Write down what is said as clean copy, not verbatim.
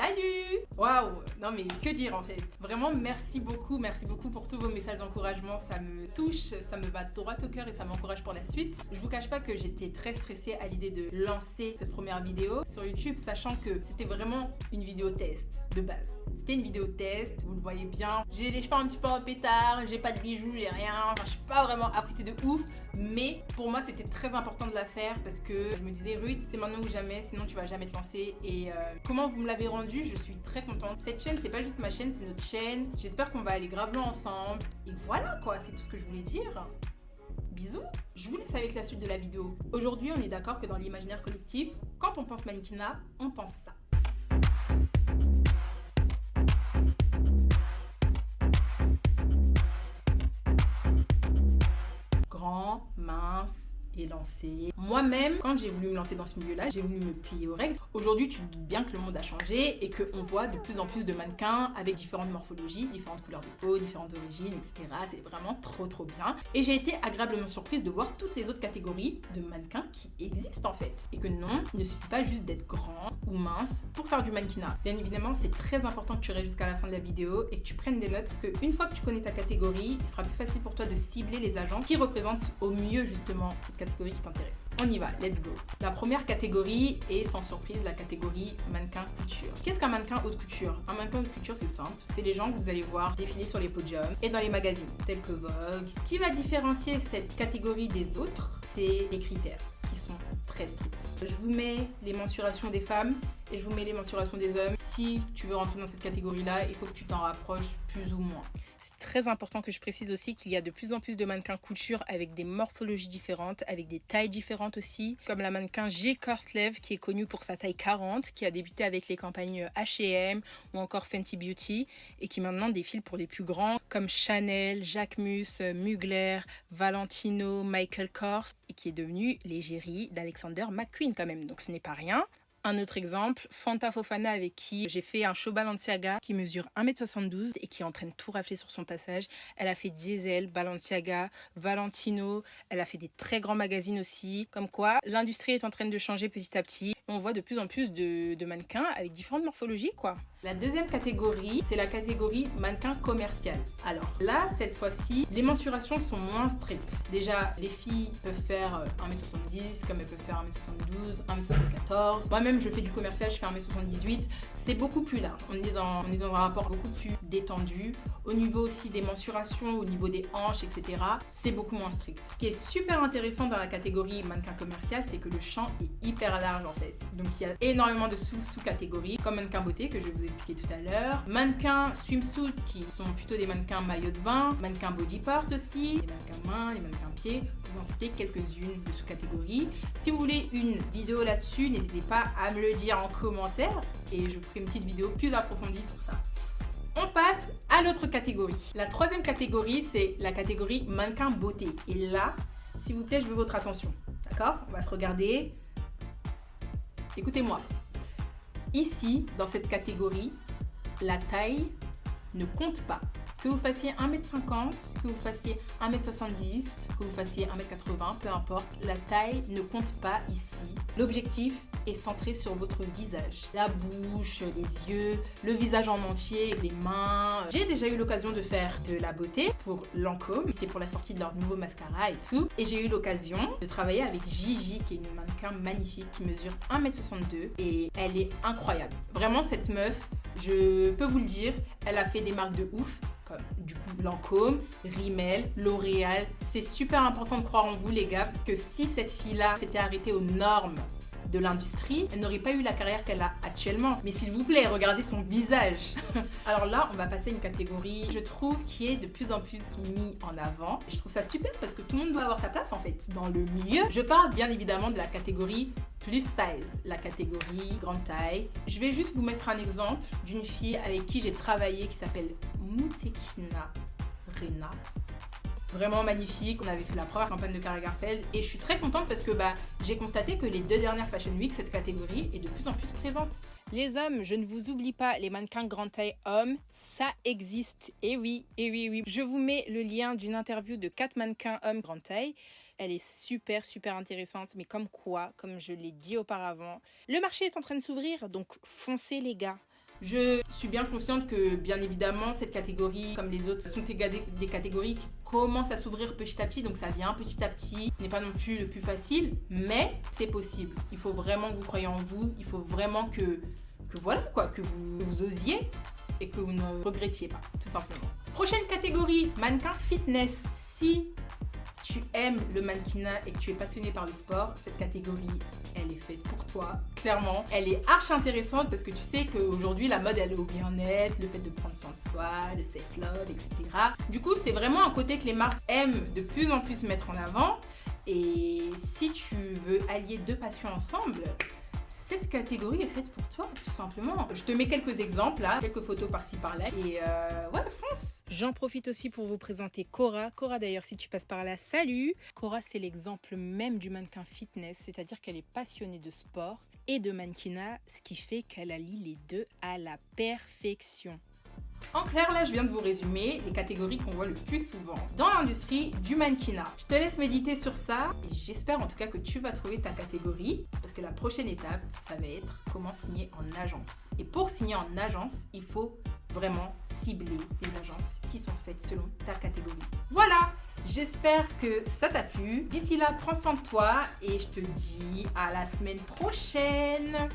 Salut! Waouh! Non mais que dire en fait? Vraiment merci beaucoup pour tous vos messages d'encouragement, ça me touche, ça me va droit au cœur et ça m'encourage pour la suite. Je vous cache pas que j'étais très stressée à l'idée de lancer cette première vidéo sur YouTube, sachant que c'était vraiment une vidéo test de base. C'était une vidéo test, vous le voyez bien. J'ai les cheveux un petit peu en pétard, j'ai pas de bijoux, j'ai rien, enfin je suis pas vraiment apprêtée de ouf. Mais pour moi c'était très important de la faire parce que je me disais Ruth, c'est maintenant ou jamais, sinon tu vas jamais te lancer. Et comment vous me l'avez rendu, je suis très contente. Cette chaîne c'est pas juste ma chaîne, c'est notre chaîne. J'espère qu'on va aller grave loin ensemble. Et voilà quoi, c'est tout ce que je voulais dire. Bisous. Je vous laisse avec la suite de la vidéo. Aujourd'hui on est d'accord que dans l'imaginaire collectif, quand on pense mannequinat, on pense ça. Grand, mince, élancé. Moi-même, quand j'ai voulu me lancer dans ce milieu-là, j'ai voulu me plier aux règles. Aujourd'hui, tu te doutes bien que le monde a changé et qu'on voit de plus en plus de mannequins avec différentes morphologies, différentes couleurs de peau, différentes origines, etc. C'est vraiment trop bien. Et j'ai été agréablement surprise de voir toutes les autres catégories de mannequins qui existent en fait. Et que non, il ne suffit pas juste d'être grand ou mince pour faire du mannequinat. Bien évidemment, c'est très important que tu restes jusqu'à la fin de la vidéo et que tu prennes des notes parce qu'une fois que tu connais ta catégorie, il sera plus facile pour toi de cibler les agences qui représentent au mieux justement cette catégorie qui t'intéresse. On y va, let's go. La première catégorie est sans surprise la catégorie mannequin couture. Qu'est-ce qu'un mannequin haute couture? Un mannequin haute couture, c'est simple. C'est les gens que vous allez voir défiler sur les podiums et dans les magazines tels que Vogue. Ce qui va différencier cette catégorie des autres, c'est les critères qui sont très stricts. Je vous mets les mensurations des femmes et je vous mets les mensurations des hommes. Si tu veux rentrer dans cette catégorie-là, il faut que tu t'en rapproches plus ou moins. C'est très important que je précise aussi qu'il y a de plus en plus de mannequins couture avec des morphologies différentes, avec des tailles différentes aussi, comme la mannequin G. Cortlev qui est connue pour sa taille 40, qui a débuté avec les campagnes H&M ou encore Fenty Beauty et qui maintenant défile pour les plus grands comme Chanel, Jacquemus, Mugler, Valentino, Michael Kors et qui est devenue l'égérie d'Alexander McQueen quand même, donc ce n'est pas rien. Un autre exemple, Fanta Fofana avec qui j'ai fait un show Balenciaga qui mesure 1m72 et qui entraîne tout rafler sur son passage. Elle a fait Diesel, Balenciaga, Valentino, elle a fait des très grands magazines aussi. Comme quoi, l'industrie est en train de changer petit à petit. On voit de plus en plus de mannequins avec différentes morphologies quoi. La deuxième catégorie, c'est la catégorie mannequin commercial. Alors là, cette fois-ci, les mensurations sont moins strictes. Déjà, les filles peuvent faire 1m70, comme elles peuvent faire 1m72, 1m74. Moi-même, je fais du commercial, je fais 1m78. C'est beaucoup plus large. On est dans un rapport beaucoup plus détendu. Au niveau aussi des mensurations, au niveau des hanches, etc., c'est beaucoup moins strict. Ce qui est super intéressant dans la catégorie mannequin commercial, c'est que le champ est hyper large en fait. Donc il y a énormément de sous-catégories, comme mannequin beauté que je vais vous expliquer tout à l'heure, mannequin swimsuit qui sont plutôt des mannequins maillot de bain, mannequin body part aussi, les mannequins mains, les mannequins pieds, vous en citez quelques-unes de sous-catégories. Si vous voulez une vidéo là-dessus, n'hésitez pas à me le dire en commentaire et je vous ferai une petite vidéo plus approfondie sur ça. On passe à l'autre catégorie. La troisième catégorie, c'est la catégorie mannequin beauté. Et là, s'il vous plaît, je veux votre attention. D'accord? On va se regarder. Écoutez-moi. Ici, dans cette catégorie, la taille ne compte pas. Que vous fassiez 1m50, que vous fassiez 1m70, que vous fassiez 1m80, peu importe, la taille ne compte pas ici. L'objectif est centré sur votre visage. La bouche, les yeux, le visage en entier, les mains. J'ai déjà eu l'occasion de faire de la beauté pour Lancôme. C'était pour la sortie de leur nouveau mascara et tout. Et j'ai eu l'occasion de travailler avec Gigi, qui est une mannequin magnifique, qui mesure 1m62 et elle est incroyable. Vraiment, cette meuf, je peux vous le dire, elle a fait des marques de ouf. Comme du coup Lancôme, Rimmel, L'Oréal. C'est super important de croire en vous les gars parce que si cette fille-là s'était arrêtée aux normes de l'industrie, elle n'aurait pas eu la carrière qu'elle a actuellement. Mais s'il vous plaît, regardez son visage. Alors là, on va passer à une catégorie, je trouve, qui est de plus en plus mis en avant. Et je trouve ça super parce que tout le monde doit avoir sa place en fait dans le milieu. Je parle bien évidemment de la catégorie plus size, la catégorie grande taille. Je vais juste vous mettre un exemple d'une fille avec qui j'ai travaillé qui s'appelle Moutekina Rena. Vraiment magnifique, on avait fait la première campagne de Karl Lagerfeld et je suis très contente parce que j'ai constaté que les 2 dernières Fashion Week, cette catégorie est de plus en plus présente. Les hommes, je ne vous oublie pas, les mannequins grande taille hommes, ça existe. Et oui, et oui, et oui. Je vous mets le lien d'une interview de 4 mannequins hommes grande taille. Elle est super intéressante, mais comme quoi, comme je l'ai dit auparavant, le marché est en train de s'ouvrir, donc foncez les gars. Je suis bien consciente que, bien évidemment, cette catégorie, comme les autres, sont des catégories qui commencent à s'ouvrir petit à petit, donc ça vient petit à petit. Ce n'est pas non plus le plus facile, mais c'est possible. Il faut vraiment que vous croyiez en vous, il faut vraiment que voilà quoi, que vous osiez et que vous ne regrettiez pas, tout simplement. Prochaine catégorie, mannequin fitness. Si tu aimes le mannequinat et que tu es passionné par le sport, cette catégorie, elle est faite pour toi, clairement. Elle est archi intéressante parce que tu sais qu'aujourd'hui, la mode, elle est au bien-être, le fait de prendre soin de soi, le self-love, etc. Du coup, c'est vraiment un côté que les marques aiment de plus en plus mettre en avant. Et si tu veux allier deux passions ensemble, cette catégorie est faite pour toi, tout simplement. Je te mets quelques exemples là, quelques photos par-ci par-là et ouais, fonce. J'en profite aussi pour vous présenter Cora. Cora d'ailleurs, si tu passes par là, salut. Cora, c'est l'exemple même du mannequin fitness, c'est-à-dire qu'elle est passionnée de sport et de mannequinat, ce qui fait qu'elle allie les deux à la perfection. En clair, là, je viens de vous résumer les catégories qu'on voit le plus souvent dans l'industrie du mannequinat. Je te laisse méditer sur ça et j'espère en tout cas que tu vas trouver ta catégorie parce que la prochaine étape, ça va être comment signer en agence. Et pour signer en agence, il faut vraiment cibler les agences qui sont faites selon ta catégorie. Voilà, j'espère que ça t'a plu. D'ici là, prends soin de toi et je te dis à la semaine prochaine.